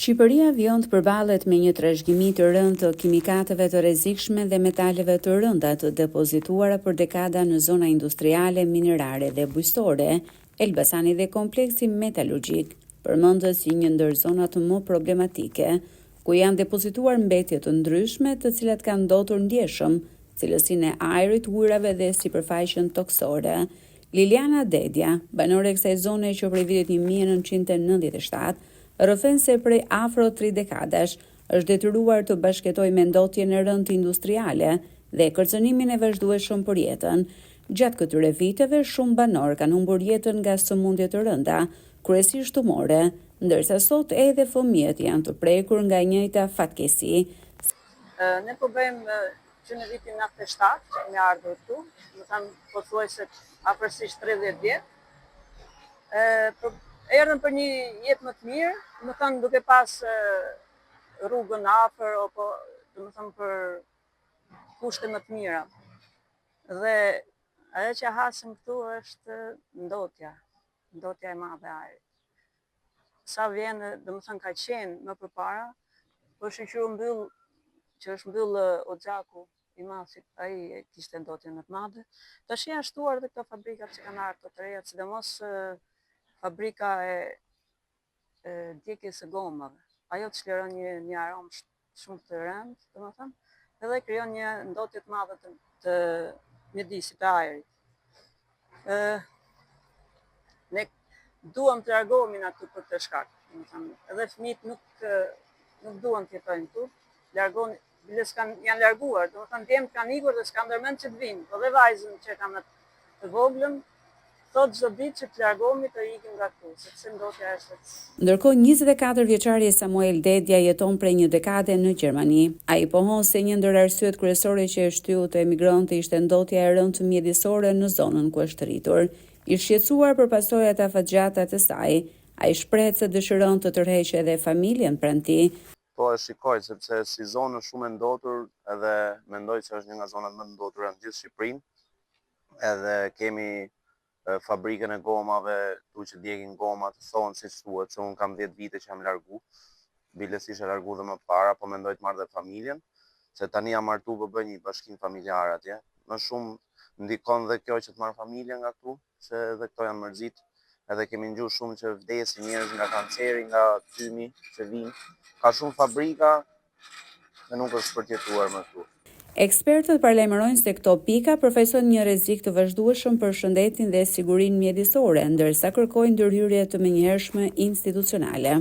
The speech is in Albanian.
Shqipëria vjen të përballet me një trashëgimi të rëndë të kimikateve të rrezikshme dhe metaleve të rënda të depozituara për dekada në zona industriale, minerare dhe bujqësore, Elbasani dhe kompleksi metalurgjik, përmendet si një ndër zonat më problematike, ku janë depozituar mbetje të ndryshme të cilat kanë ndotur ndjeshëm cilësinë e ajrit, ujrave dhe sipërfaqen toksore. Liliana Dedja, banore e kësaj zone që prej vitit 1997, rrëfen se prej afro 3 dekadash është detyruar të bashkëtoj me ndotjen e rëndë industriale dhe kërcënimin e vazhdueshëm për jetën. Gjatë këtyre viteve, shumë banor kanë humbur jetën nga sëmundje të rënda, kryesisht tumore, ndërsa sot edhe fëmijët janë të prekur nga e njëjta fatkeqësi. Ne po bëjmë që në vitin 97 që kemi ardhur këtu, do thënë pothuajse afërsisht 30 vjet. Erdhëm për një jetë më të mirë, do thënë duke pas rrugën afër apo do thënë për kushte më të mira. Dhe ajo që hasëm këtu është ndotja e madhe e ajrit. Sa vjen, do thënë ka qenë më përpara, po është mbyll Oxhaku i madh, ai kishte ndotjen më të madhe. Tash janë shtuar edhe këto fabrikat që kanë ardhur të reja, sidomos fabrika e djegjes së gomave. Ajo të çliron një aromë shumë të rëndë, domethënë, edhe krijon një ndotje të madhe të mjedisit të ajrit. Ne duam të largohemi nga këtu për këtë shkak, domethënë, edhe fëmijët nuk duan të jetojnë këtu, janë larguar, domethënë djemt kanë ikur dhe s'kan ndërmend që të vinë, po dhe vajzën që kanë të voglën, thot çdo ditë që të largohemi të ikim nga këtu, sepse ndotja është. Ndërkohë 24 vjeçari Samuel Dedja jeton prej një dekade në Gjermani. Ai pohon se një ndër arsyet kryesore që e shtyu të emigronte ishte ndotja e rëndë mjedisore në zonën ku është rritur. I shqetësuar për pasojat afatgjata të saj, ai shpreh se dëshiron të tërheqë edhe familjen pranë tij. Po e shikoj sepse si zonë shumë e ndotur, edhe mendoj se është një nga zonat më të ndotura në gjithë Shqipërinë. Edhe kemi fabrikën e gomave, tu që djegin gomat, thonë si thuhet, se unë kam 10 vite që jam largu, biles ishe largu dhe më para, po mendoj të marrë dhe familjen, se tani jam martu për bëj një bashkim familjar atje. Më shumë ndikon dhe kjo që të marrë familjen nga këtu, se dhe këto janë mërzit, edhe kemi ngju shumë që vdesin njerëz nga kanceri, nga tymi që vinë. Ka shumë fabrika dhe nuk është përtjetuar më këtu. Ekspertët paralajmërojnë se këto pika përfaqësojnë një rrezik të vazhdueshëm për shëndetin dhe sigurinë mjedisore, ndërsa kërkojnë ndërhyrje të menjëhershme institucionale.